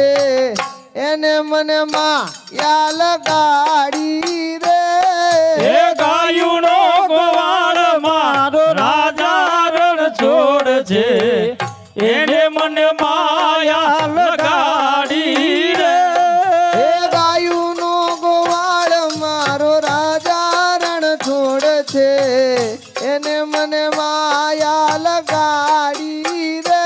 છે એને મને માયા લગાડી રે એ ગાયુંનો ગોવાળ મારો રાજા રણ છોડ છે એને મને માયા લગાડી રે એ ગાયુંનો ગોવાળ મારો રાજા રણ છોડ છે એને મને માયા લગાડી રે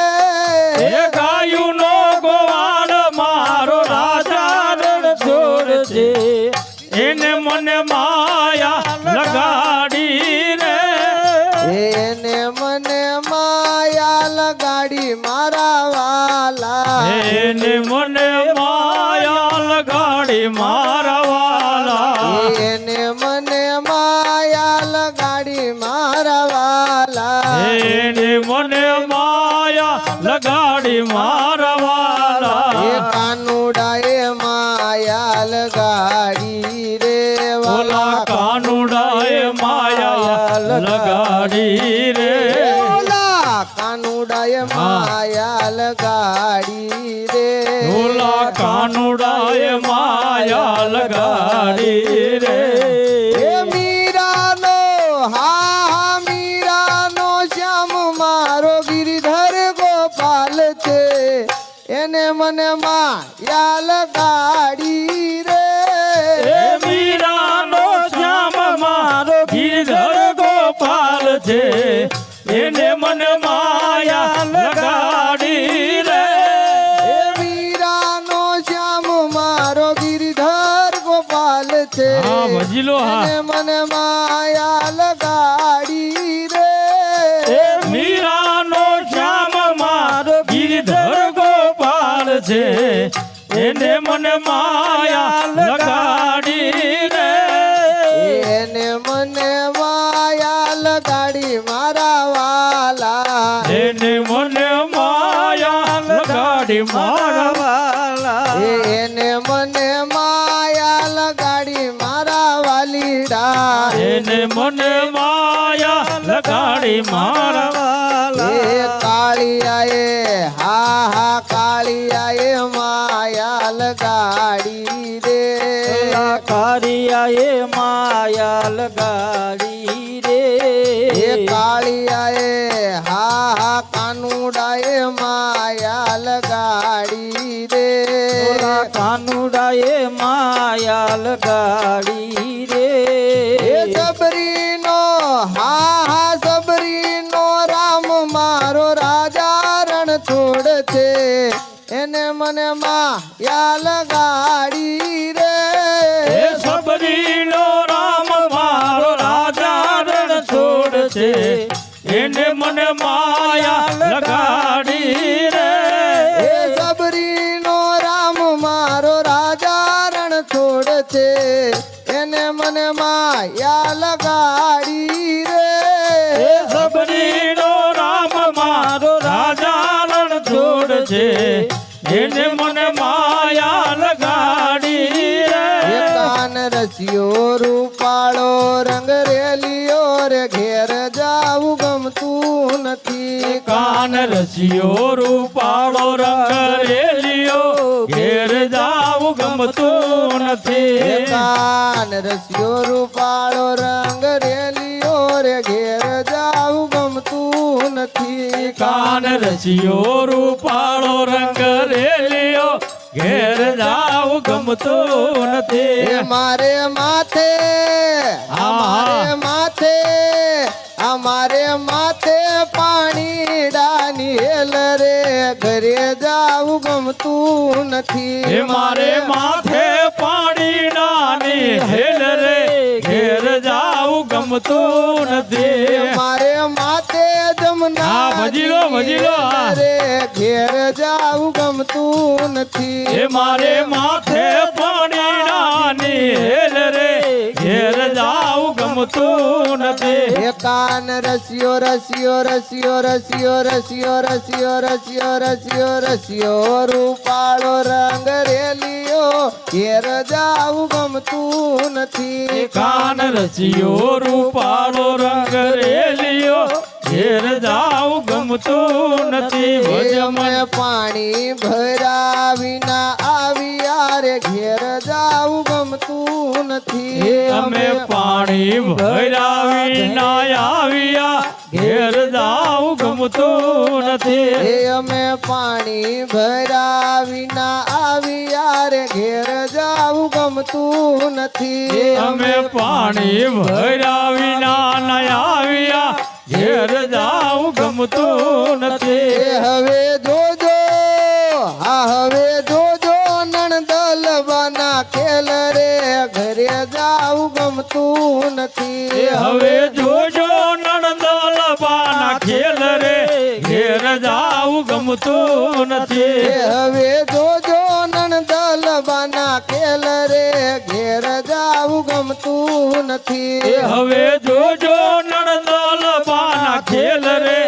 એ ગાયુંનો ગોવાળ મારો રાજા રણ છોડ છે એને મને માયા લગાડી રે એને મને માયા લગાડી મારા વાલા એને મને માયા લગાડી મારા વાલા એને મને માયા લગાડી મારા વાલા એને મને માયા લગાડી મારા વાલા એ કાનુડાએ માયા લગાડી રે ઓલા કાનુડાએ માયા લગાડી રે ઓલા કાનુડાએ માયા લગાડી રે ઓલા કાનુડાએ માયા લગાડી રે એ મીરાનો હા મીરાનો શ્યામ મારો ગિરિધર ગોપાલ છે એને મને માયા લગાડી રે એ મીરાનો શ્યામ મારો ગિરધર ગોપાલ છે એને મને માયા લગાડી રે એ મીરાનો શ્યામ મારો ગિરિધર ગોપાલ છે હા ભજી લો હા એને મને માયા લગાડી રે એ મીરાનો શ્યામ મારો ગિરધર ગોપાલ છે એને મને માયા લગાડી રે એને મને માયા લગાડી મારા વાલા એને મને માયા લગાડી મારા વાલા એને મને માયા લગાડી મારા વાલીડા એને મને માયા લગાડી મારા વાલા એ કાળિયાએ હા કાળિયાએ માયા લગાડી રે કારિયાએ માયા લગાડી રે એ કાળિયાએ હા કાનુડાએ માયા લગાડી રે કાનુડાએ માયા લગાડી રે એ સબરીનો હા સબરીનો રામ મારો રાજા રણ છોડ છે એને મને માયા લગાડી રે એ સબરીનો રામ મારો રાજા રણ છોડ છે એને મને માયા લગાડી રે એ સબરીનો રામ મારો રાજા રણ છોડ છે એને મને માયા લગાડી રે એ સબરીનો રામ મારો રાજા રણ છોડ છે એને મને માયા લગાડી રે એ કાન રસિયો રૂપાળો રંગ રેલિયો રે ઘેર જાવું ગમતું નથી કાન રસિયો રૂપાળો રંગ રેલિયો ઘેર જાવું ગમતું એ નથી કાન રસિયો રૂપાળો રંગ રેલિયો રે ઘેર જાવું ગમતું નથી કાન રસિયો રૂપાળો રંગ રેલિયો ઘેર જાવું ગમતું એ નથી મારે માથે અમારે માથે અમારે માથે પાણી ડાની હેલ રે ઘરે જાવું ગમતું નથી એ મારે માથે પાણી નાની હેલ રે ઘેર જાવું ગમતું નથી મારે માથે જમના હા, ભજી લો, ભજી લો, હા. રે ઘેર જાવું ગમતું નથી એ મારે માથે પાણી નાની હેલ રે ઘેર જાવું ગમતું નથી એ કાન રસિયો રસિયો રસિયો રસિયો રસિયો રસિયો રસિયો રસિયો રસિયો રૂપાળો રંગ રેલિયો ઘેર જાવું ગમતું નથી કાન રસિયો રૂપાળો રંગ રેલિયો ઘેર જાવું ગમતું નથી એ ભજ અમે મન પાણી ભર્યા વિના આવ્યા રે ઘેર જાવું ગમતું નથી અમે પાણી ભર્યા વિના આવ્યા ઘેર જાવું ગમતું નથી એ અમે પાણી ભર્યા વિના આવ્યા રે ઘેર જાવું ગમતું નથી અમે પાણી ભર્યા વિના ન આવ્યા ઘેર જાવું ગમતું નથી એ હવે જોજો હવે જોજો નણદલ બના ખેલ રે ઘરે જાવું ગમતું નથી હવે જોજો નણંદલ બાના ખેલ રે ઘેર જાવું ગમતું નથી હવે જોજો નણદલ બના ખેલ રે ઘેર જાવું ગમતું નથી હવે જોજો નણંદલ બાના ખેલ રે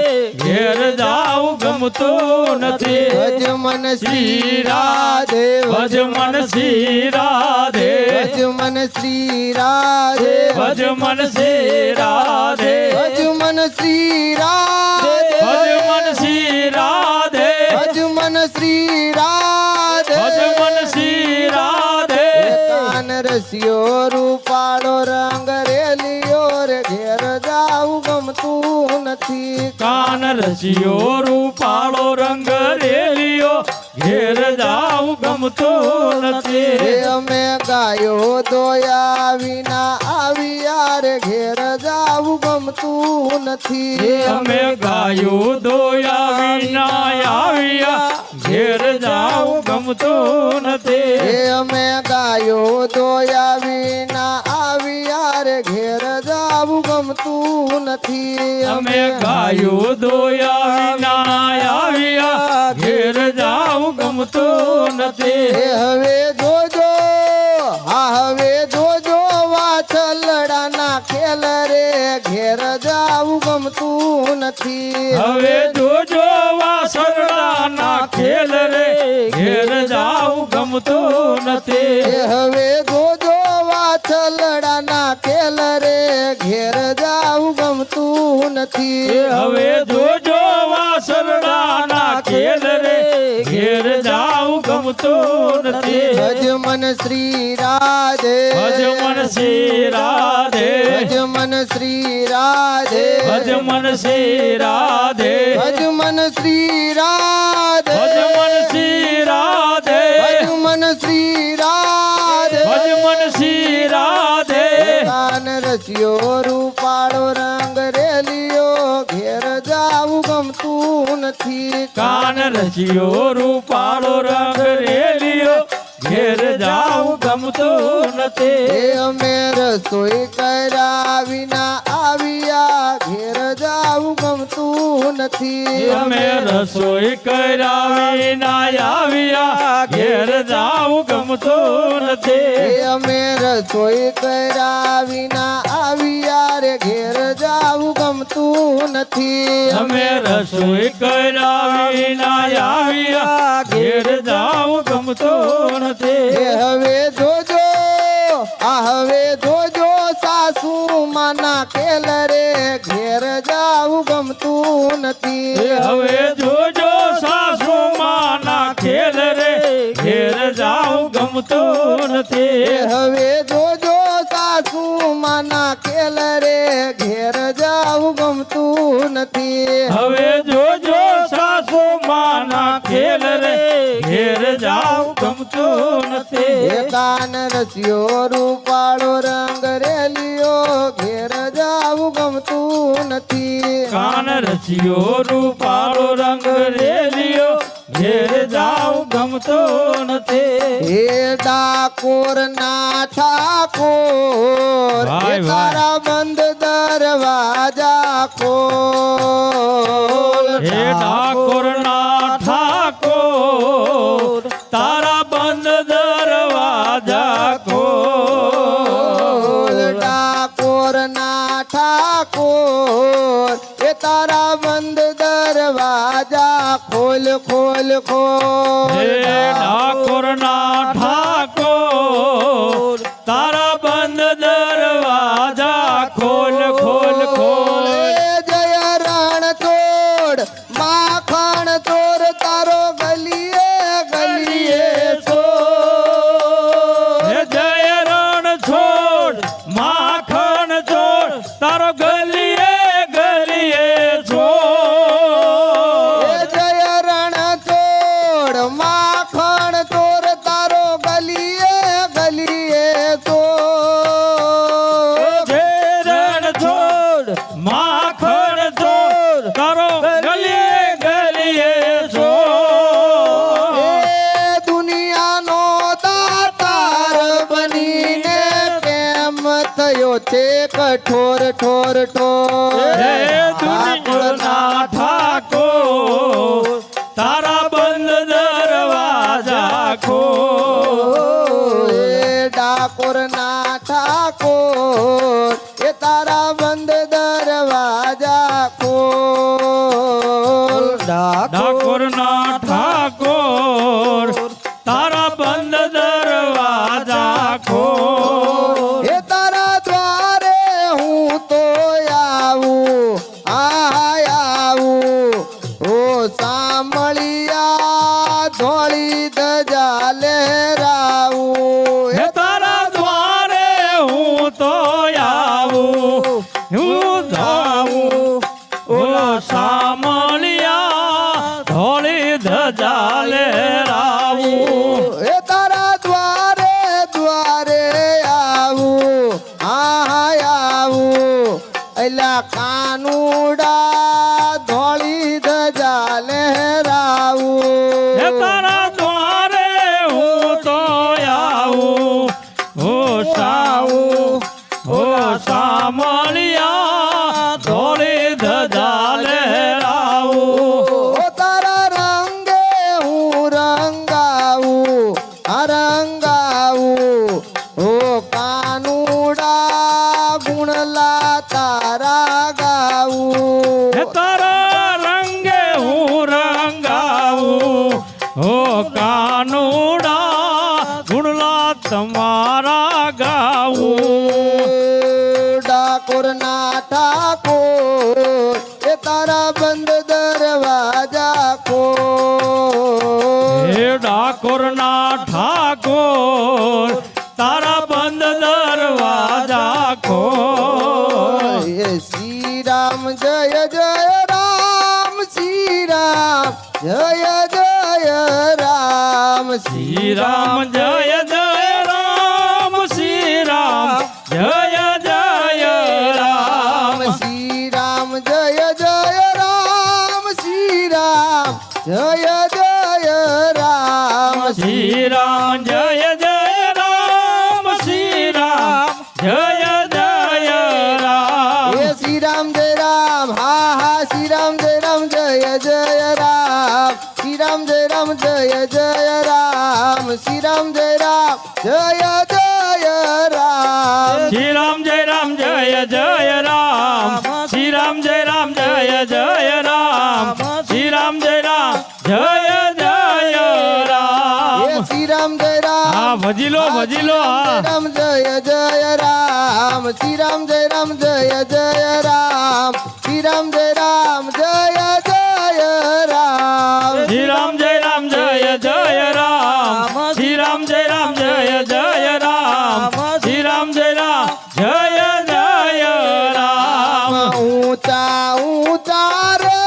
ઘેર જાવું ગમતું નથી ભજ મન શ્રી રાધે ભજ મન શ્રી રાધે ભજ મન શ્રી રાધે ભજ મન શ્રી રાધે ભજ મન શ્રી રાધે ભજ મન શ્રી રાધે ભજ મન શ્રી રાધે ભજ મન શ્રી રાધે કાન રસિયો રૂપાળો રંગ રેલિયો રે ઘેર જાવું ગમતું નથી કાન રસિયો રૂપાળો રંગ રેલિયો ઘેર જાવું ગમતું નથી એ અમે ગાયો દોયા વિના આવ્યા રે ઘેર જાવું ગમતું નથી અમે ગાયું દોયા વિના આવ્યા ઘેર જાવું ગમતું નથી એ અમે ગાયો દોયા વિના આવ્યા રે ઘેર જાવું ગમતું નથી અમે ગાયું દોયા વિના આવ્યા ઘેર જાવું ગમતું નથી એ હવે જોજો હવે જોજો વાછલડાના ખેલ રે ઘેર જાવું ગમતું નથી હવે જોજો વાસરડાના ખેલ રે ઘેર જાવું ગમતું નથી એ હવે જોજો વાછલડાના ખેલ રે ઘેર જાવું ગમતું નથી હવે જોજો વાસરડાના ખેલ રે ઘેર જાવું ગમતું નથી ભજ મન શ્રી રાધે ભજ મન શ્રી રાધે ભજ મન શ્રી રાધે ભજ મન શ્રી રાધે ભજ મન શ્રી રાધે ભજ મન શ્રી રાધે ભજ મન શ્રી રાધે ભજ મન શ્રી રાધે કાન રસિયો રૂપાળો રંગ રેલિયો ઘેર જાવું ગમતું નથી કાન રચિયો રૂપાળો રંગ રેલિયો ઘેર જાવું ગમતું નથી એ અમે રસોઈ કર્યા વિના આવ્યા ઘેર જાવું ગમતું નથી અમે રસોઈ કર્યા વિના આવ્યા ઘેર જાવું ગમતું નથી એ અમે રસોઈ કર્યા વિના આવ્યા રે ઘેર જાવું ગમતું નથી અમે રસોઈ કર્યા વિના આવ્યા ઘેર જાવું ગમતું એ નથી હવે જોજો હવે જોજો સાસુ માના ખેલ રે ઘેર જાવું ગમતું નથી હવે જોજો સાસુ માના ખેલ રે ઘેર જાવું ગમતું નથી હવે જોજો સાસુ માના ખેલ રે ઘેર જાવું ગમતું નથી હવે જોજો સાસુ માના ખેલ રે ઘેર જાવું ગમતું નથી કાન રસિયો રૂપાળો રંગ રેલિયો ઘેર જાવું ગમતું નથી કાન રચિયો રૂપાળો રંગ રેલિયો ઘેર જાવું ગમતું નથી હે ડાકોર ના ઠાકોર ભાઈ, એ તારા બંધ દરવાજા ખોલ હે ઠાકોર ના ઠાકોર તારા બંધ દરવાજા ખોલ ડાકોર ના ઠાકોર એ તારા બંધ દરવાજા ખોલ ખોલ ખોલ હે ઠાકોર ના ઠાકોર તારા બંધ દરવાજા ખોલ ખોલ ખોલ એ જય રણ છે કઠોર ઠોર ઠોર હે દુનિયાના ઠાકોર તારા બંધ દરવાજા ખોલ એ ડાકોર ના ઠાકોર એ તારા બંધ દરવાજા ખોલ ડાકોરના ઠાકોર તારા બંધ દરવાજા ખોલ એ તારા દ્વારે હું તો આવું આવું ઓ સાંભળિયા ધોળી ધજા લહેરાવું હે તારા દ્વારે હું તો આવું હું જાઉં ઓલા સામલિયા ધોળી ધજા લહેરાવું એ તારા દ્વારે દ્વારે આવું આવું એલા કાનુડા ધોળી ધજા લહેરાવું હે તારા દ્વારે હું તો આવું હો સાવું હો સામલિયા ધોળી ધજા લહેરાવું ઓ તારા રંગે હું રંગાવું રંગાવું ઓ કાનુડા ગુણલા તારા ગાવું હે તારા રંગે હું રંગાવું હો કાનુડા ગુણલા તમારા ગાવું ડાકોર ના ઠાકોર એ તારા બંધ દરવાજા ખોલ હે ડાકોરના ઠાકોર તારા બંધ દરવાજા ખોલ એ શ્રી રામ જય જય રામ શ્રી રામ જય જય રામ શ્રી રામ જય જય રામ શ્રી રામ જય જય રામ શ્રી રામ જય જય રામ શ્રી રામ જય જય રામ શ્રી રામ જય જય રામ શ્રી રામ જય જય રામ એ શ્રી રામ જય રામ હા હા શ્રી રામ જય રામ જય જય રામ શ્રી રામ જય રામ જય જય રામ શ્રી રામ જય રામ જય જય રામ શ્રી રામ જય રામ જય જય રામ શ્રી રામ જય રામ જય જય રામ શ્રી રામ જય રામ જય જય રામ એ શ્રી રામ જય રામ હા ભજી લો હા રામ જય જય રામ શ્રી રામ જય રામ જય જય રામ શ્રી રામ જય રામ જય જય રામ શ્રી રામ જય રામ જય જય રામ શ્રી રામ જય રામ જય જય રામ શ્રી રામ જય રામ જય જય રામ ઊંચા ઊંચા રે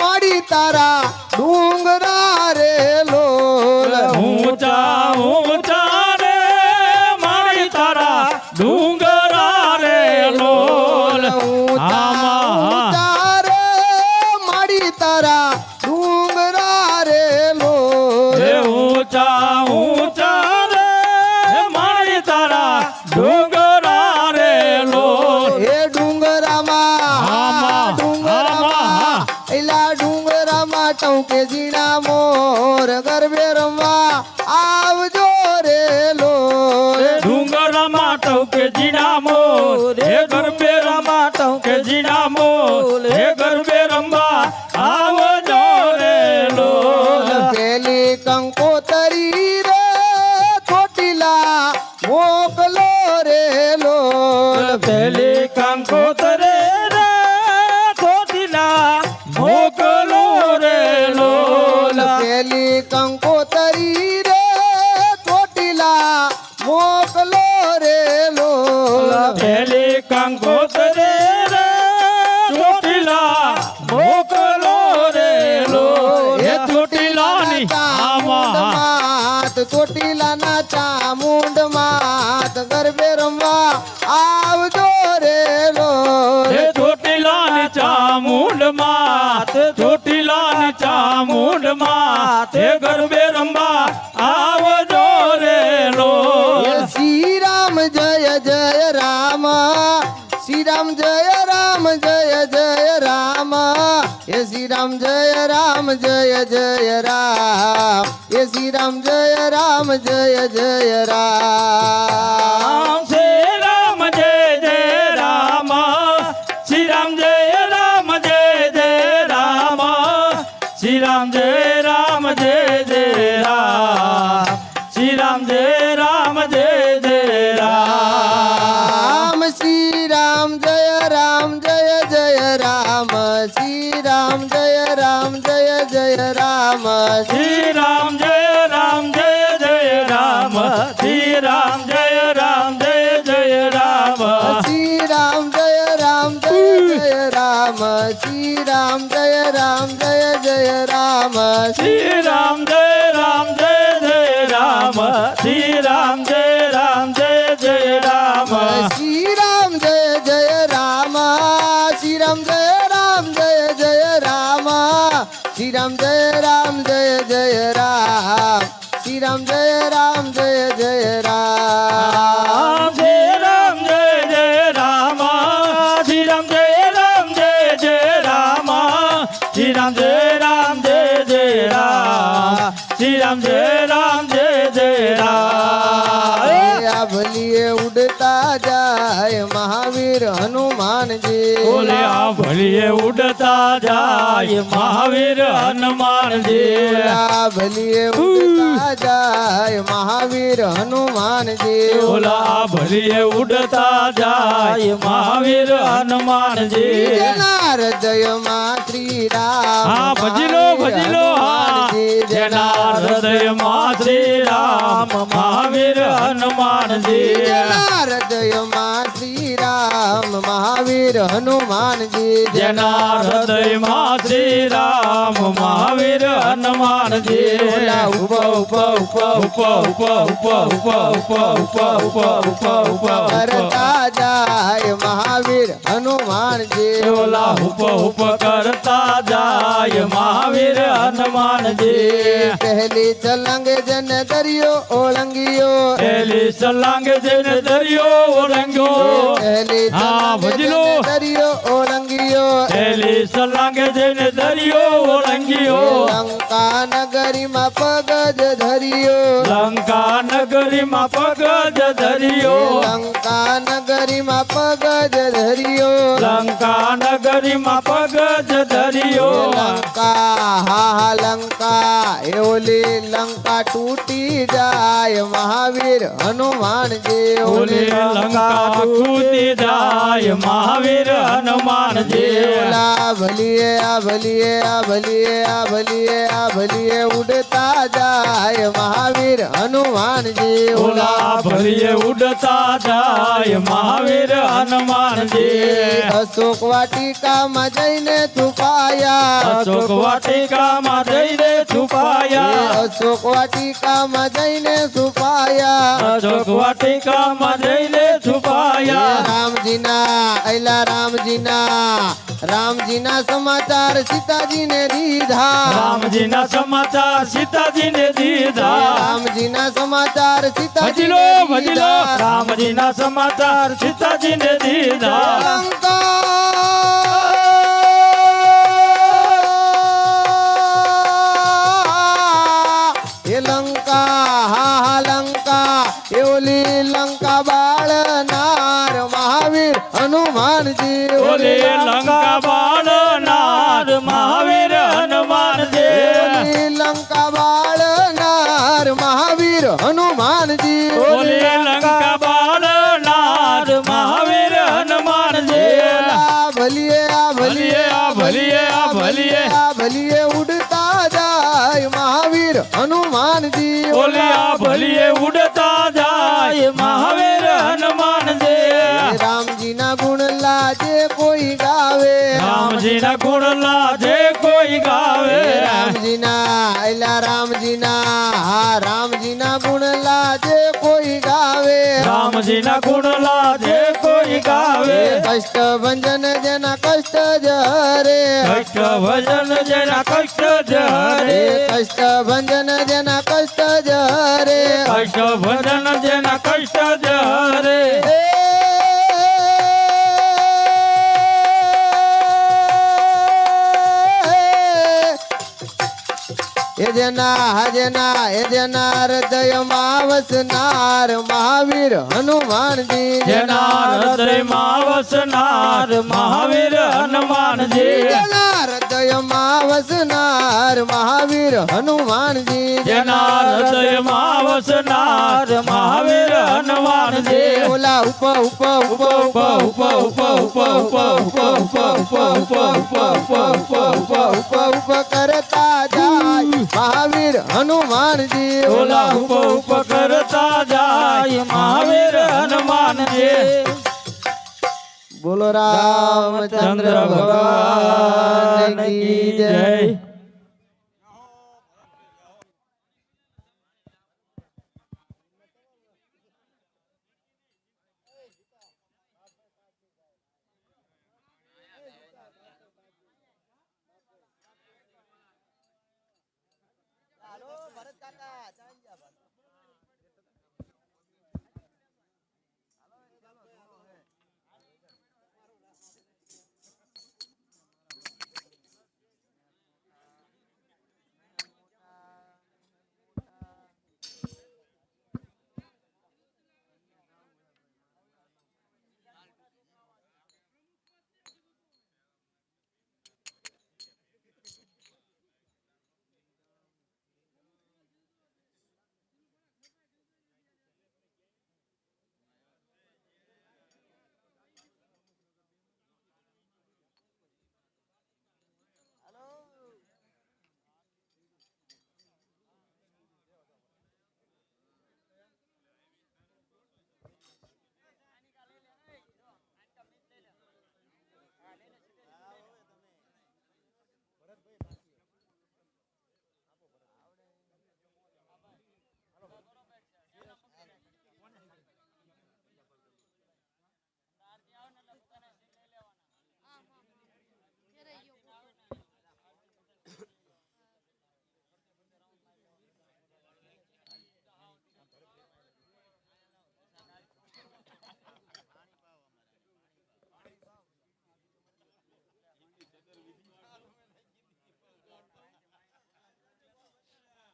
માડી તારા ડુંગરા રે લોલ ઊંચા ઊંચા રે મારી તારા ડુંગરા રે લોલ આમાં ઊંચા રે માડી તારા ડુંગરા રે લોલ હે ઊંચા ઊંચા રે મારી તારા ડુંગરા રે લોલ એ ડુંગરામાં આમાં, ડુંગરામાં એલા ડુંગરામાં ટૌકે ઝીણા મોર ગરબે રમવા આવજો રે લોલ ડુંગરમાં ટવકે જીણા મોર હે ગરબે રમા ટવકે જીણા મોર હે ગરબે રમવા આવજો રે લોલ પેલી કંકોતરી રે ચોટીલા મોકલો રે લોલ પેલી કંકોતરે રે ચોટીલા મોકલો રે લોલ પેલી કંકોતરી રે ચોટીલા મોકલો રે લોલ પેલી કંકોતરે રે ચોટીલા મોકલો રે લોલ હે ચોટીલાની આમાં માત ચોટીલા ના ચામુંડ માત ગરબે રમવા આવજો રે લોલ હે ચોટીલાની ચામુંડ માત ચોટીલાની ચામુંડ માત હે ગરબે રમવા આવજો રે લોલ શ્રી રામ જય જય રામ રામ જય રામ જય જય રામ હે શ્રી રામ જય રામ જય જય રામ હે શ્રી રામ જય રામ જય જય રામ શ્રી રામ જય જય રામ શ્રી રામ જય રામ જય જય રામ શ્રી રામ જય રામ જય જય રામ શ્રી રામ જય રામ જય જય રામ રામ શ્રી રામ જય રામ જય જય રામ શ્રી રામ જય રામ જય જય રામ શ્રી રામ જય રામ જય જય રામ શ્રી રામ જય રામ જય જય રામ શ્રી રામ જય રામ જય જય રામ શ્રી રામ જય રામ જય જય રામ શ્રી રામ જય રામ જય જય રામ શ્રી રામ જય રામ જય જય રામ શ્રી રામ જય જય રામ શ્રી રામ જય રામ જય જય રામ શ્રી રામ જય રામ જય જય રામ શ્રી રામ જય રામ જય જય રામ શ્રી રામ જય જય રામ શ્રી રામ જય રામ જય જય રામ શ્રી રામ જય રામ જય જય રામ શ્રી રામ જય રામ જય જય રામ આ ભલીએ ઉડતા જાય મહાવીર હનુમાનજી બોલે આ ભલીએ ઉડતા જાય મહાવીર હનુમાનજી આ ભલીએ ઉડતા જાય મહાવીર હનુમાનજી ઓલા ભલીએ ઉડતા જાય મહાવીર હનુમાનજી જેના હૃદયમાં શ્રી રામ હા ભજીલો ભજીલો હા જેના હૃદયમાં શ્રી રામ મહાવીર હનુમાનજી જેના હૃદયમાં શ્રી રામ મહાવીર હનુમાનજી જેના હૃદયમાં શ્રી રામ મહાવીર હનુમાનજી ઓલા ઉપ ઉપ ઉપ ઉપ કરતા જાય મહાવીર હનુમાનજી ઓલા હુપ કરતા જાય મહાવીર હનુમાનજી પહેલી છલંગ જન દરિયો ઓળંગિયો પહેલી સલાંગ જેને દરિયો ઓળંગ્યો પહેલી હા છલંગ ભજલો જન દરિયો ઓળંગિયો પહેલી સલાંગ જેને દરિયો ઓળંગ્યો લંકા નગરીમાં પગ જ ધર્યો લંકા નગરીમાં પગ જ ધર્યો લંકા નગરીમાં પગ જ ધર્યો લંકા નગરીમાં પગ જ ધર્યો લંકા હા લંકા એ ઓલી લંકા તૂટી જાય મહાવીર હનુમાનજી ઓલી લંકા તૂટી જાય મહાવીર હનુમાનજી ઓલા ભલીએ આ ભલીએ આ ભલીએ આ ભલીએ આ ભલીએ ઉડતા જાય મહાવીર હનુમાનજી ઓલા ભલીએ ઉડતા જાય મહાવીર હનુમાનજી અશોક વાટિકામાં જઈને છુપાયા અશોક વાટિકામાં જઈને છુપાયા અશોક વાટિકામાં જઈને છુપાયા અશોક વાટિકામાં જઈને છુપાયા રામજીના અલા રામજીના સમાચાર સીતાજીને દીધા રામજીના સમાચાર સીતાજીને દીધા રામજીના સમાચાર ભજીલો સીતાજીને ભજીલો દીધા રામજીના સમાચાર સીતાજીને દીધા લંકા હા લંકા એ ઓલી લંકા બાળનાર મહાવીર હનુમાનજી ઓલી લંકા બાળનાર મહાવીર હનુમાનજી ઓલી લંકા બાળનાર મહાવીર હનુમાનજી ઓલી લંકા બાળનાર મહાવીર હનુમાનજી ભલીએ આ ભલીએ આ ભલીએ આ ભલીએ આ ભલીએ ઉડતા જાય મહાવીર હનુમાનજી ઓલી આ ભલીએ ઉડતા જાય મહાવીર હનુમાનજી રામજીના ગુણ લાજે કોઈ ગાવે રામજીના ગુણ લાજે કોઈ ગાવે રામજીના હા રામજીના ગુણ લાજે કોઈ ગાવે રામજીના ગુણ લાજે કોઈ ગાવે કષ્ટ ભંજન જેના કષ્ટ જરે કષ્ટ ભજન જેના કષ્ટ જરે કષ્ટ ભંજન જેના કષ્ટ જરે કષ્ટ ભજન જેના કષ્ટ જરે જેના હૃદયમાં વસનાર મહાવીર હનુમાનજી જેના હૃદયમાં વસનાર મહાવીર હનુમાનજી જેના હૃદયમાં વસનાર મહાવીર હનુમાનજી જેના હૃદયમાં વસનાર મહાવીર હનુમાનજી ઓલા ઉપ કરતા જાય મહાવીર હનુમાનજી ઓલા ઉપ કરતા જાય મહાવીર હનુમાનજી બોલો રામચંદ્ર ભગવાન કી જય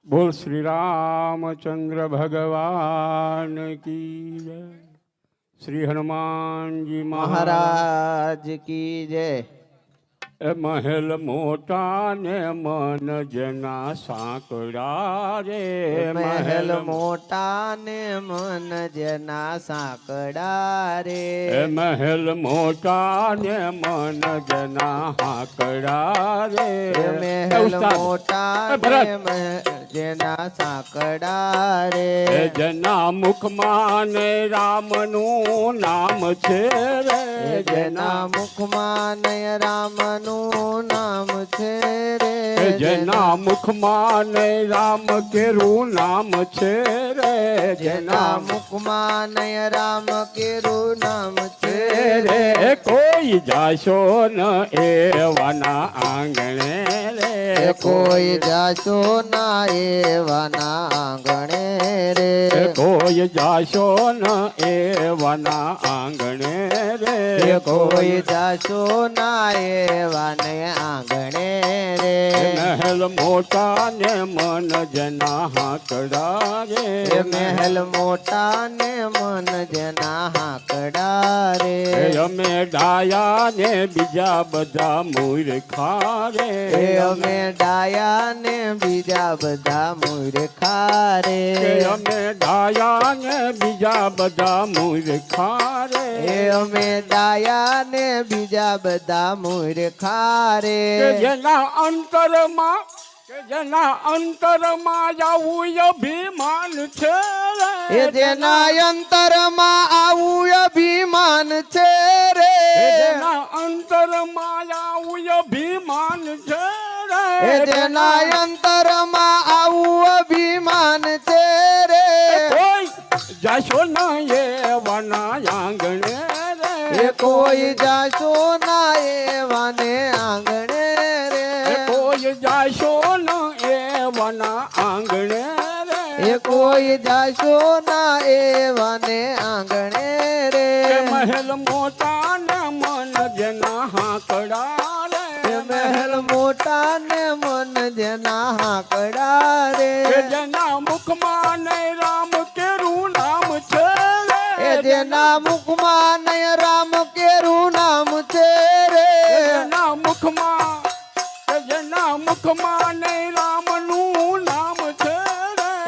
બોલ શ્રી રામચંદ્ર ભગવાન કી જય. શ્રી હનુમાનજી મહારાજ મહારાજ કી જય એ મહેલ મોટા ને મન જેના સાંકડા રે મહેલ મોટા ને મન જેના સાંકડા રે એ મહેલ મોટા ને મન જેના હાકડા રે મહેલ મોટા ને જેના સાંકડા રે જેના મુખમાં ને રામનું નામ છે રે જેના મુખમાં ને રામનું નામ છે રે જેના મુખમાં ને રામ કેરું નામ છે રે જેના મુખમાં ને રામ કેરું નામ છે રે કોઈ જાશો ન એવાના આંગણે રે કોઈ જાશો ના એવાના આંગણે રે કોઈ જાશો ન એવાના આંગણે રે કોઈ જાશો ના એવાને આંગણે રે મહેલ મોટા ને મન જેના હાકડા રે મહેલ મોટા ને મન જેના હાકડા રે અમે ડાયા ને બીજા બધા મૂર્ખા રે અમે ડાયા ને બીજા બધા મૂર્ખા રે અમે ડાયા ને બીજા બધા મૂર્ખા રે અમે ડાયા ને બીજા બધા મૂર્ખા રે જેના અંતરમાં આવું અભિમાન છે એ જેના અંતરમાં આવું અભિમાન છે રે જેના અંતરમાં આવું અભિમાન છે એ જેના અંતરમાં આવું અભિમાન છે રે કોઈ જાશો ના એવાના આંગણે રે કોઈ જાશો ના એવાને આંગણે રે કોઈ જાશો ના એવાના આંગણે રે કોઈ જાશો ના એવાને આંગણે રે મહેલ મોટા ને મન જેના હાકડા રે મહેલ મોટા મોટા ને મન જેના હાકડા રે કે જેના મુખમાં નહીં રામ કેરું નામ છે રે એ જેના મુખમાં નય રામ કેરું નામ છે રે જેના મુખમાં નહીં રામનું નામ છે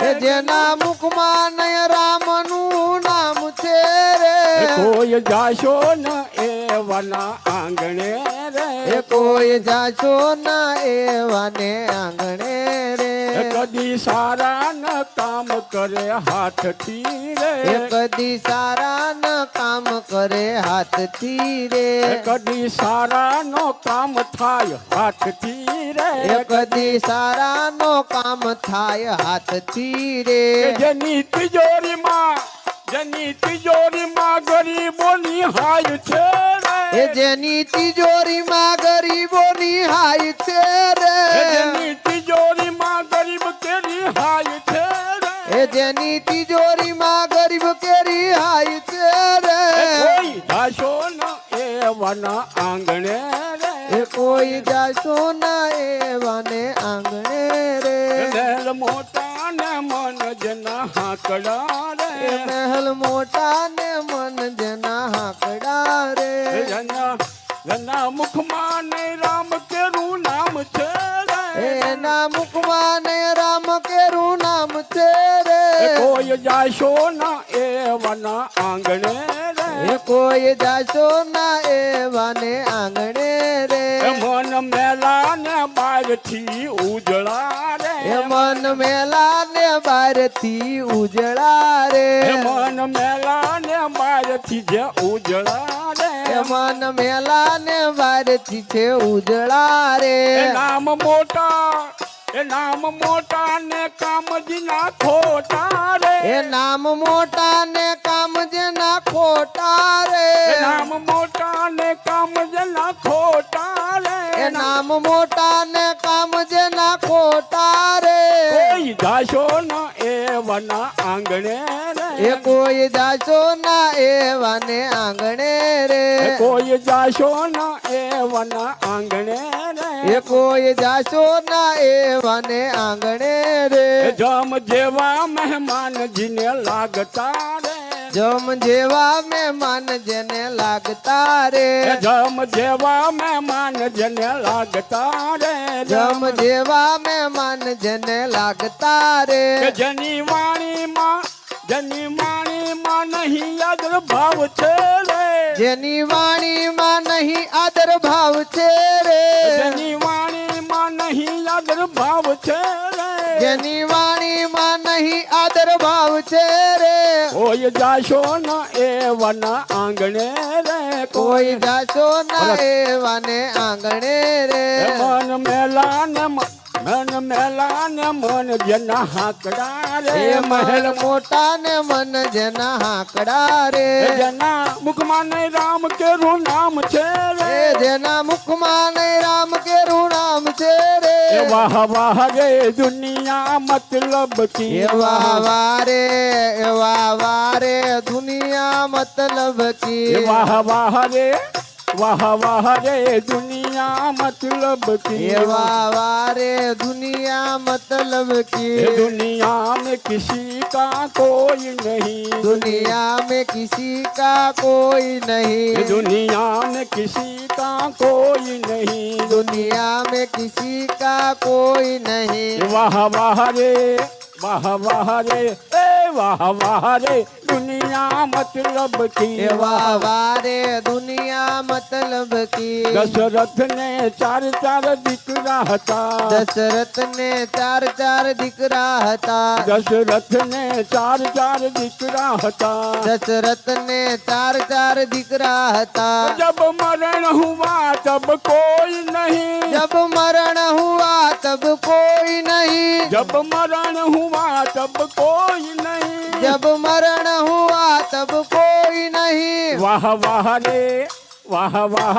એ રે જેના મુખમાં નય રામનું નામ છે રે કોઈ જાશો ન એવાના આંગણે રે એ કોઈ જાશો ના એવાને આંગણે રે કદી સારા ન કામ કરે હાથથી એ રે કદી સારા ન કામ કરે હાથથી રે કદી સારા નો કામ થાય હાથથી રે એ કદી સારા નો કામ થાય હાથથી રે જેની તિજોરીમાં ગરીબોની હાય છે એ રે જેની તિજોરીમાં ગરીબોની હાય છે રે જેની તિજોરીમાં ગરીબ કેરી હાય છે રે એ જેની તિજોરીમાં ગરીબ કેરી હાય છે રે કોઈ જાશો ન એવાના આંગણે રે એ કોઈ જાશો ના એવાને આંગણે રે મહેલ મોટા ને મન જેના હાકડા એ રે મહેલ મોટા ને મન જેના હાકડા રે જેના મુખમાં નહીં રામ કેરું નામ છે રે એના મુખમાં ને રામ કેરું નામ છે રે કોઈ જાશો ના એવાના આંગણે રે એ કોઈ જાશો ના એવાને આંગણે રે મન મેલા ને બારથી ઉજળા રે એ મન મેલા ને બારથી ઉજળા રે મન મેલા ને બારથી જે ઉજળા રે એ મન મેલા ને બારથી છે ઉજળા રે એ નામ મોટા ને કામજીના ખોટા રે એ નામ મોટા ને કામ જેના ખોટા રે એ નામ મોટા ને કામજીના ખોટા રે એ નામ મોટા ને કામ જેના ખોટા રે કોઈ જાશો ન એવાના આંગણે રે એ કોઈ જાશો ના એવાને આંગણે રે કોઈ જાશો ન એવાના આંગણે રે એ કોઈ જાશો ના એવાને આંગણે રે જમ જેવા મહેમાન જીને લાગતા રે જમ જેવા મહેમાન જેને લાગતા રે જમ જેવા મહેમાન જેને લાગતા રે જમ જેવા મહેમાન જેને લાગતા રે જેની વાણીમાં નહીં આદર ભાવ છે રે જેની વાણીમાં નહીં આદર ભાવ છે રે જેની વાણીમાં નહીં આદર ભાવ છે રે જેની વાણીમાં નહીં આદર ભાવ છે રે કોઈ જાશો ન એવાના આંગણે રે કોઈ જાશો ના એવાને આંગણે રે મન મેલા ને મન જેના હાકડા રે એ મહેલ મોટા ને મન જેના હાકડા રે જેના મુખમાં નહીં રામ કેરું નામ છે રે એ જેના મુખમાં નહીં રામ કેરું નામ છે રે વાહ વાહ રે દુનિયા મતલબ કી એ વાહ વારે દુનિયા મતલબ કી વાહ વાહ રે દુનિયા મતલબ કી એ વાહ વારે दुनिया मतलब की दुनिया में किसी का कोई नहीं दुनिया में किसी का कोई नहीं दुनिया में किसी का कोई नहीं दुनिया में किसी का कोई नहीं वाह वाह रे वाह वाह रे दुनिया मतलब की वाह वारे दुनिया मतलब की दशरथ ने चार દીકરા હતા दशरथ ने चार દીકરા હતા दशरथ ने चार દીકરા હતા दशरथ ने चार દીકરા હતા जब मरण हुआ तब कोई नहीं जब मरण हुआ तब कोई नहीं जब मरण हुआ तब कोई नहीं जब मरण हुआ तब कोई नहीं वाह वाह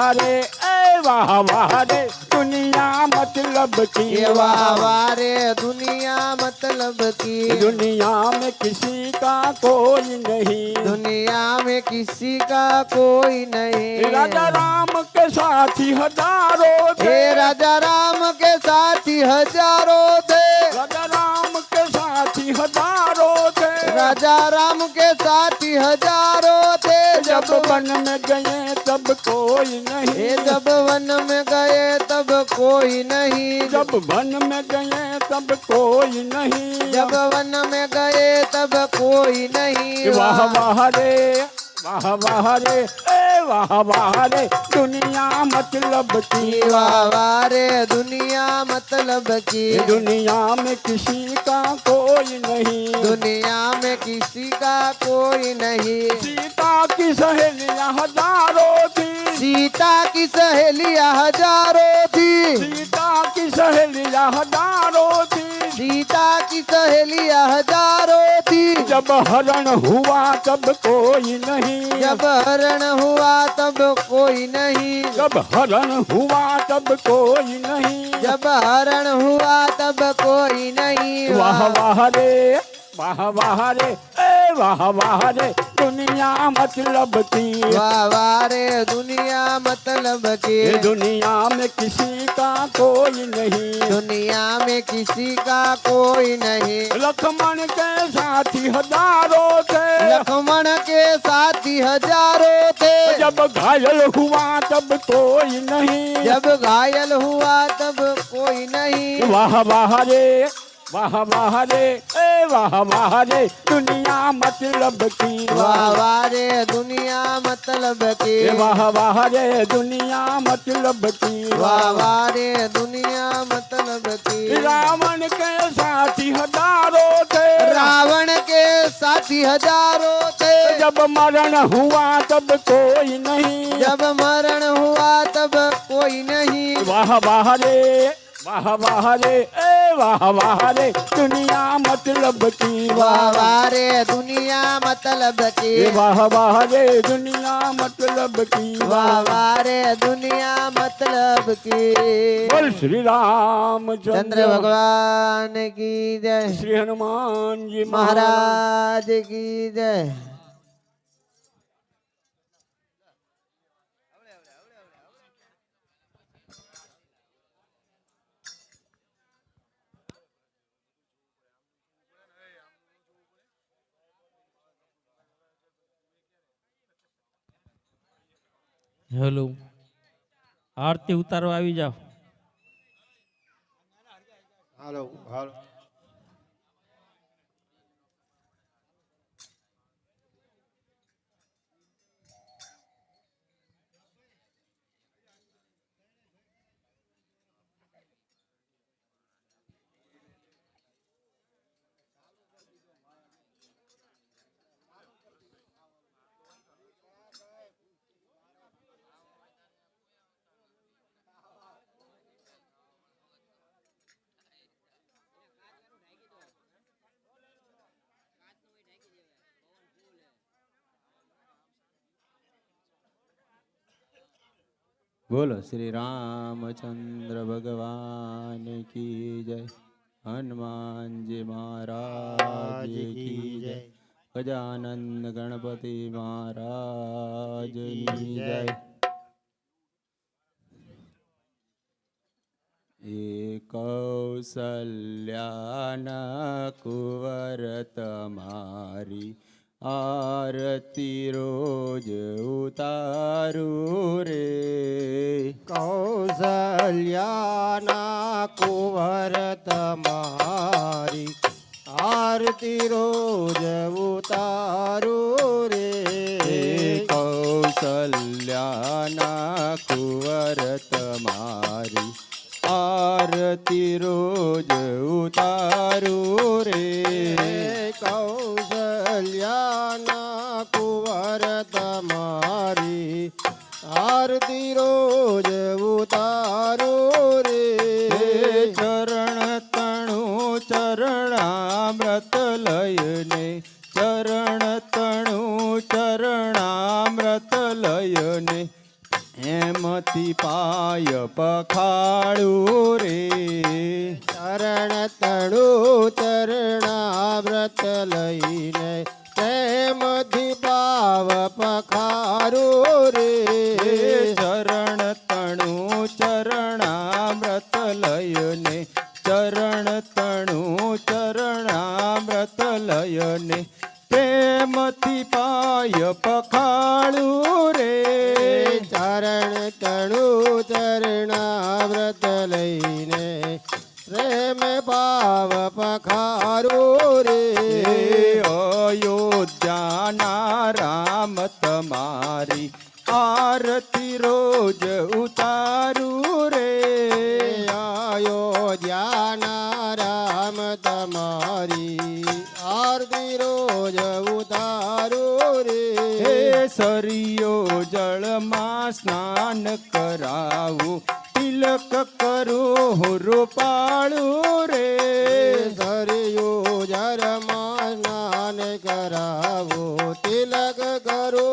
रे वाह वाह रे दुनिया मतलब की ये वाह वाह रे दुनिया मतलब की दुनिया में किसी का कोई नहीं दुनिया में किसी का कोई नहीं राजा राम के साथी हजारों थे हे राजा राम के साथी हजारों थे राजा राम के साथी हजारों थे राजा राम के साथी हजारों थे जब वन में गए तब कोई नहीं हे जब वन में गए तब कोई नहीं जब वन में गए तब कोई नहीं जब वन में गए तब कोई नहीं वाह वाह रे वाह वाह रे ए वाह वाह रे दुनिया मतलब की वाह वाह रे दुनिया मतलब की दुनिया में किसी का कोई नहीं दुनिया में किसी का कोई नहीं सीता की सहेलियां हजारों थी सीता की सहेलियां हजारों थी सीता की सहेलियां हजारों थी सीता की सहेलियां हजारों थी जब हरण हुआ तब कोई नहीं जब हरण हुआ तब कोई नहीं जब हरण हुआ तब कोई नहीं जब हरण हुआ तब कोई नहीं वाह वाह रे वाह वाह रे ए वाह वाह रे दुनिया मतलब की वाह वाह रे दुनिया मतलब की ये दुनिया में किसी का कोई नहीं दुनिया में किसी का कोई नहीं लक्ष्मण के साथी हजारों थे लक्ष्मण के साथी हजारों थे जब घायल हुआ तब कोई नहीं जब घायल हुआ तब कोई नहीं वाह वाह रे वाह वाह रे ए वाह वाह रे दुनिया मतलब की वाह वाह रे दुनिया मतलब की वाह वाह रे दुनिया मतलब की वाह वाह रे दुनिया मतलब की रावण के साथी हजारों थे रावण के साथी हजारों थे जब मरण हुआ तब कोई नहीं जब मरण हुआ तब कोई नहीं वाह वाह रे वाह वाह रे ए वाह वाह रे दुनिया मतलब की वाह वाह रे दुनिया मतलब की वाह वाह रे दुनिया मतलब की वाह वाह रे दुनिया मतलब की बोल श्री राम चंद्र भगवान की जय श्री हनुमान जी महाराज की जय હેલો આરતી ઉતારો આવી જાઓ હાલો હાલો बोलो श्री रामचंद्र भगवान की जय हनुमान जी महाराज की जय गजानन गणपति महाराज की जय कौसल्यान कुंवर तमारी आरती रोज उतारू रे कौसल्याना कुंवर तमारी आरती रोज उतारू रे कौसल्याना कुंवर तमारी आरती रोज उतारू रे कौसल्याना कुंवर तमारी आरती रोज उतारो रे चरण तणु चरणामृत लयने चरण तणु चरणामृत लयने हेम પ્રેમથી પાય પખાળું રે ચરણ તણું ચરણાવ્રત લઈને પ્રેમથી પાવ પખારું રે ચરણ તણું ચરણામૃત લયને ચરણ તણું ચરણામૃત લયને પ્રેમથી પાય પખાળું રે ચરણ તણું ચરણાવ્રત લઈને પ્રેમ પાવ પખારું રે અયોધ્યાના રામ તમારી આરતી રોજ ઉતારું રે અયોધ્યાના રામ તમારી આરતી રોજ ઉતારું રે હે સરિયો જળમાં સ્નાન કરાવું તિલક કરું રૂપાળું રે સરિયો જરમાં સ્નાન કરાવો તિલક કરો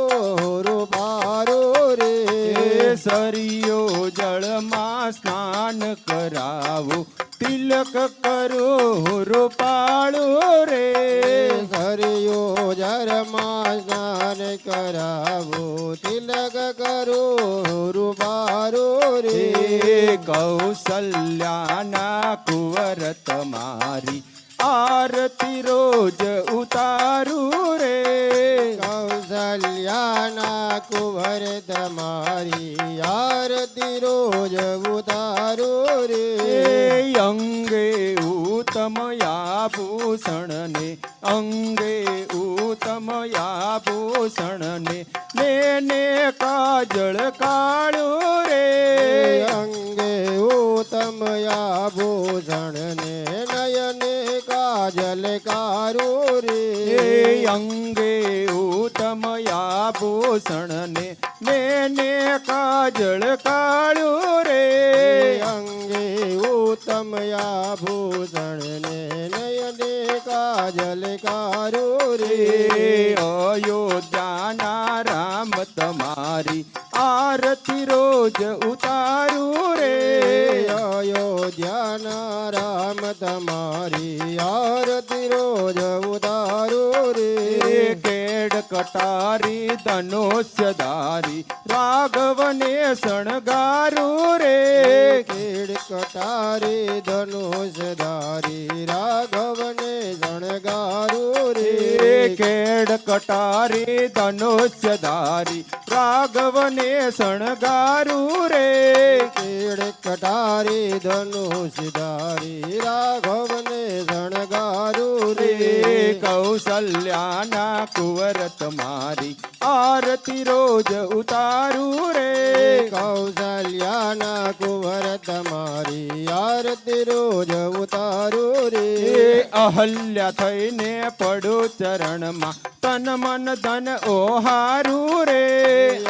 રૂપારો રે સરિયો જળમાં સ્નાન કરાવું તિલક કરું રૂપાળું રે સરિયો જરમાં સ્નાન કરાવો તિલક કરો રૂપારો રે કૌશલ્યાના કુંવર તમારી આરતી રોજ ઉતારું રે કૌશલ્યાના કુંવર તમારી આરતી રોજ ઉતારો રે અંગે ઉત્તમ આભૂષણને અંગે ઉત્તમ આભૂષણને ને કાજળ કાળું રે અંગે ઉત્તમ આભૂષણ ને નયને કાજલ કારો રે અંગે ઉત્તમ આભૂષણને ને કાજળ કાળું રે અંગે ઉત્તમ આભૂષણ ને નયને કાજલ કારો રે અયોધ્યાના રામ તમારી આરતી રોજ ઉતારું રે અયોધ્યાના રામ તમારી આરતી રોજ ઉતારો રે કેડ કટારી ધનુષ્યધારી રાઘવને શણગારું રે કેડ કટારી ધનુષધારી રાઘવને શણગારું રે કેડ કટારી ધનુષ્યધારી રાઘવને શણગારું રે કેડ કટારી ધનુષધારી રાઘવને શણગારું રે કૌશલ્યાના કુંવર તમારી આરતી રોજ ઉતારું રે કૌશલ્યાના કુંવર તમારી આરતી રોજ ઉતારું રે અહલ્યા થઈને પડું ચરણમાં તન મન ધન ઓહારું રે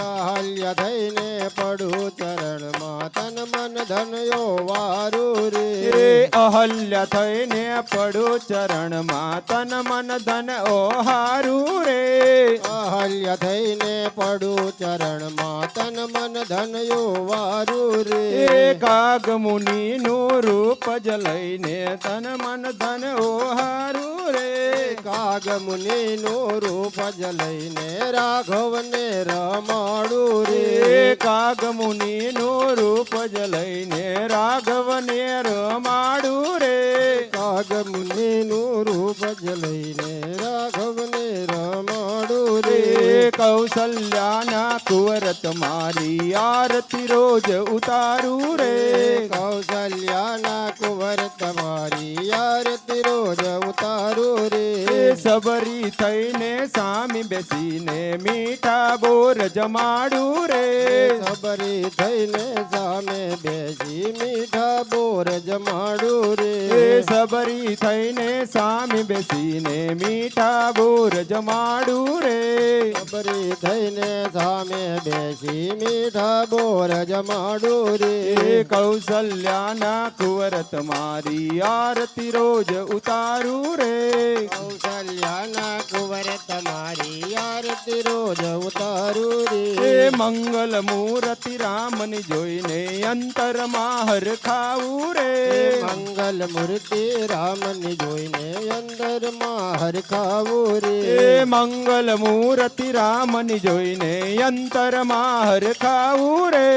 અહલ્યા થઈને પડું ચરણમાં તન મન ધનયો વારું રે અહલ્યા થઈને પડું ચરણમાં તન મન ધન ઓહારું રે અહલ્યા થઈને પડું ચરણમાં તન મન ધનયો વારું રે કાગ મુનિનું રૂપ જ લઈને તન મન ધન ઓહારું રે કાગ મુનિનું રૂપ જ લઈને રાઘવને રમાડું રે કાગ મુનિનું રૂપ જ લઈને રાઘવને રમાડું રે કાગ મુનિનું રૂપ જ લઈને રાઘવને રમાડું રે કૌશલ્યાના કુંવર તમારી આરતી રોજ ઉતારું રે કૌશલ્યાના કુંવર તમારી આરતી રોજ ઉતારું રે સબરી થઈને સામી બેસીને મીઠા બોર જમાડું રે સબરી થઈને સામે બેસી મીઠા બોર જમાડું રે સબરી થઈને સામી બેસીને મીઠા બોર જમાડું રે સબરી થઈને સામે બેસી મીઠા બોર જમાડું રે કૌશલ્યાના કુંવર તમારી આરતી રોજ ઉતારું રે કૌશલ્યાના કુંવર તમારી આરતી રોજ રોજ ઉતારું એ રે મંગલ મૂર્તિ રામની જોઈને અંતરમાં હરખાવું રે મંગલ મૂર્તિ રામની જોઈને અંદરમાં હરખાવું રે એ મંગલ મૂર્તિ રામની જોઈને અંતરમાં હરખાવું રે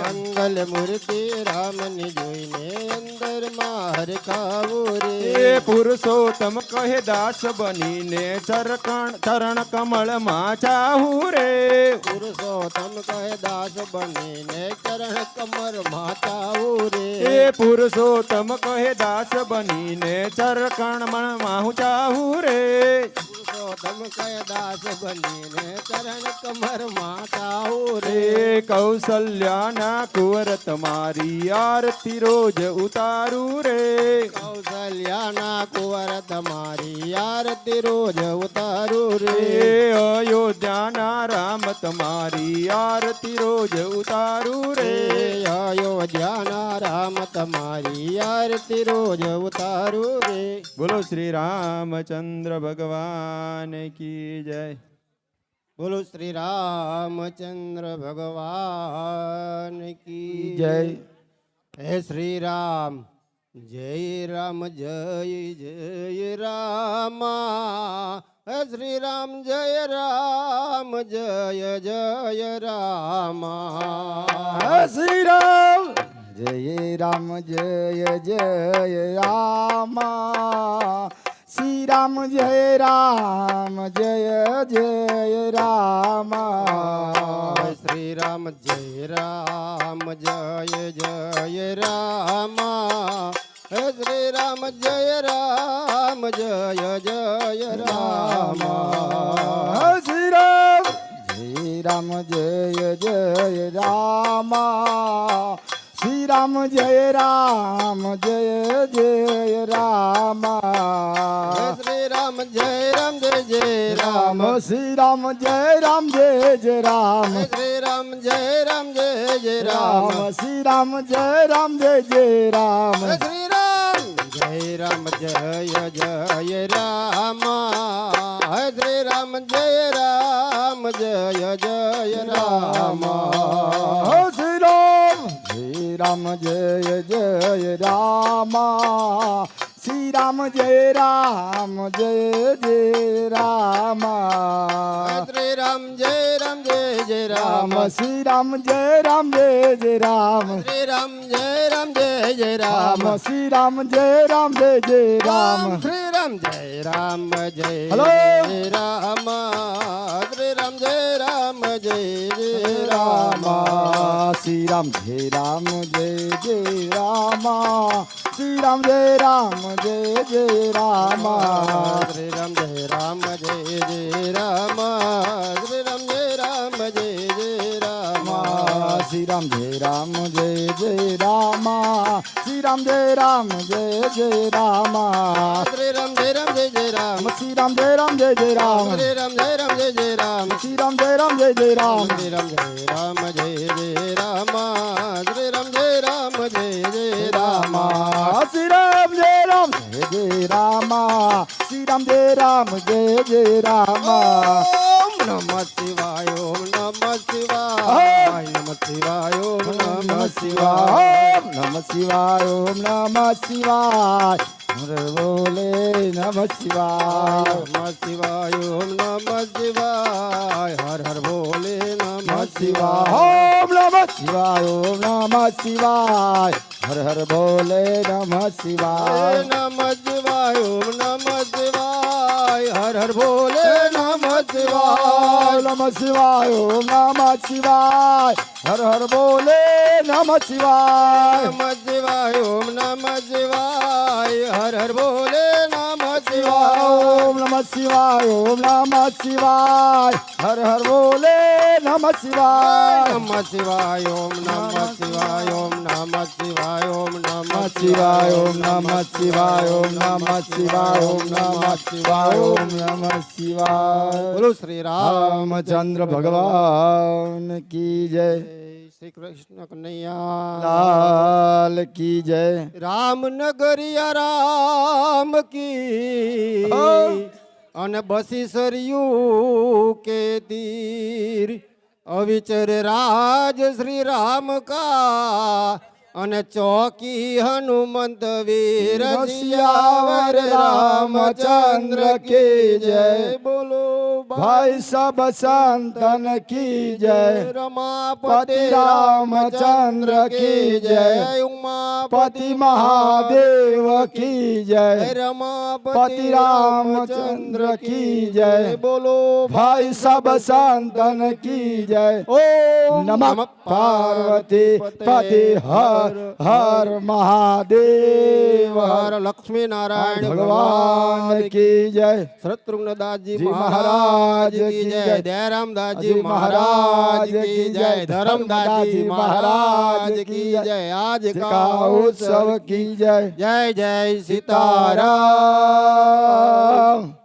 મંગલ મૂર્તિ રામની જોઈને અંદરમાં હરખાવું રે એ પુરુષોત્તમ કહે દાસ બનીને ચરણ કમળમાં ચાહું રે પુરુષોત્તમ કહે દાસ બનીને ચરણ કમર માતાવું રે એ પુરુષોત્તમ કહે દાસ બનીને ચરણ કમળમાં ચાહું રે પુરુષોત્તમ કહે દાસ બનીને ચરણ કમર માતાવું રે રે કૌશલ્યાના કુંવર તમારી આરતી રોજ ઉતારું રે કૌશલ્યાના કુંવર તમારી આરતી રોજ ઉતારું રે રે અયોધ્યાના રામ તમારી આરતી રોજ ઉતારું રે અયોધ્યાના રામ તમારી આરતી રોજ ઉતારું રે બોલો શ્રી રામચંદ્ર ભગવાન કી જય બોલો શ્રી રામચંદ્ર ભગવાન કી જય હે શ્રી રામ જય રામ જય જય રામ હે શ્રી રામ જય રામ જય જય રામ શ્રી રામ જય રામ જય જય રામ શ્રી રામ જય રામ જય જય રામ શ્રી રામ જય રામ જય જય રામ હે શ્રી રામ જય રામ જય જય રામ શ્રી રામ જય રામ જય જય રામ શ્રી રામ જય રામ જય જય રામ શ્રી રામ જય રામ જય જય રામ શ્રી રામ જય રામ જય જય રામ શ્રી રામ જય રામ જય જય રામ રામ શ્રી રામ જય રામ જય જય રામ શ્રી રામ જય રામ જય જય રામ શ્રી રામ જય રામ જય જય રામ શ્રી રામ જય જય રામ શ્રી રામ જય રામ જય જય રામ શ્રી રામ જય રામ જય જય રામ શ્રી રામ જય રામ જય જય રામ શ્રી રામ જય રામ જય જય રામ શ્રી રામ જય રામ જય જય રામ શ્રી રામ જય રામ જય હલો. રામ શ્રી રામ જય રામ જય જય રામ રામ શ્રી રામ જય રામ જય જય રામ શ્રી રામ જય રામ જય જય રામ શ્રી રામ જય રામ જય જય રામ શ્રી રામ જય રામ જય જય રામ શ્રી રામ જય રામ જય જય રામ શ્રી રામ જય રામ જય જય રામ શ્રી રામ જય રામ જય જય રામ શ્રી રામ જય રામ જય જય રામ શ્રી રામ જય રામ જય જય રામ શ્રી રામ જય રામ જય જય રામ શ્રી રામ જય રામ જય જય રામ શ્રી રામ જય રામ જય જય રામ શ્રી રામ જય રામ જય જય રામ શ્રી રામ જય રામ જય જય રામ ઓમ નમઃ શિવાય ઓમ નમઃ શિવાય નમઃ શિવાય ઓમ નમઃ શિવાય ઓમ નમઃ શિવાય ઓમ નમઃ શિવાય હરે બોલે નમઃ શિવાય નમઃ શિવાય ઓમ નમઃ શિવાય હર હર ભોલે નમઃ શિવાય શિવાય ઓમ નમઃ શિવાય ઓમ નમઃ શિવાય હર હર બોલે નમઃ શિવાય નમઃ શિવાય ઓમ નમઃ શિવાય હર હર ભોલે નમઃ શિવાય નમઃ શિવાય ઓમ નમઃ શિવાય હર હર બોલે નમઃ શિવાય નમઃ શિવાય ઓમ નમઃ શિવાય હર હર ભોલે નમઃ શિવાય ઓમ નમઃ શિવાય ઓમ નમઃ શિવાય હર હર બોલે નમઃ શિવાય નમઃ શિવાય ઓમ નમઃ શિવાય ઓમ નમઃ શિવાય ઓમ નમઃ શિવાય ઓમ નમઃ શિવાય ઓમ નમઃ શિવાય ઓમ નમઃ શિવાય ઓમ નમઃ શિવાય બોલો શ્રી રામ રામચંદ્ર ભગવાન કી જય શ્રી કૃષ્ણ કનૈયા લાલ કી જય રામ નગરિયા રામ કી અને બસી સરયું કે તીર અવિચર રાજ શ્રી રામ કા અને ચોકી હનુમંત વીર સિયાવર રામચંદ્ર કી જય બોલો भाई सब संतन की जय રમાપતિ रामचंद्र की जय पति महादेव की जय રમાપતિ रामचंद्र की जय બોલો भाई सब संतन की जय ओम नमः पार्वती पति हर हर महादेव હર લક્ષ્મી નારાયણ भगवान की जय શત્રુઘ્ન દાસજી જી મહારાજ કી જય દયારામ દાસજી જી મહારાજ કી જય ધરમદાસજી મહારાજ કી જય આજ का કા उत्सव की जय જય જય સીતારામ सीताराम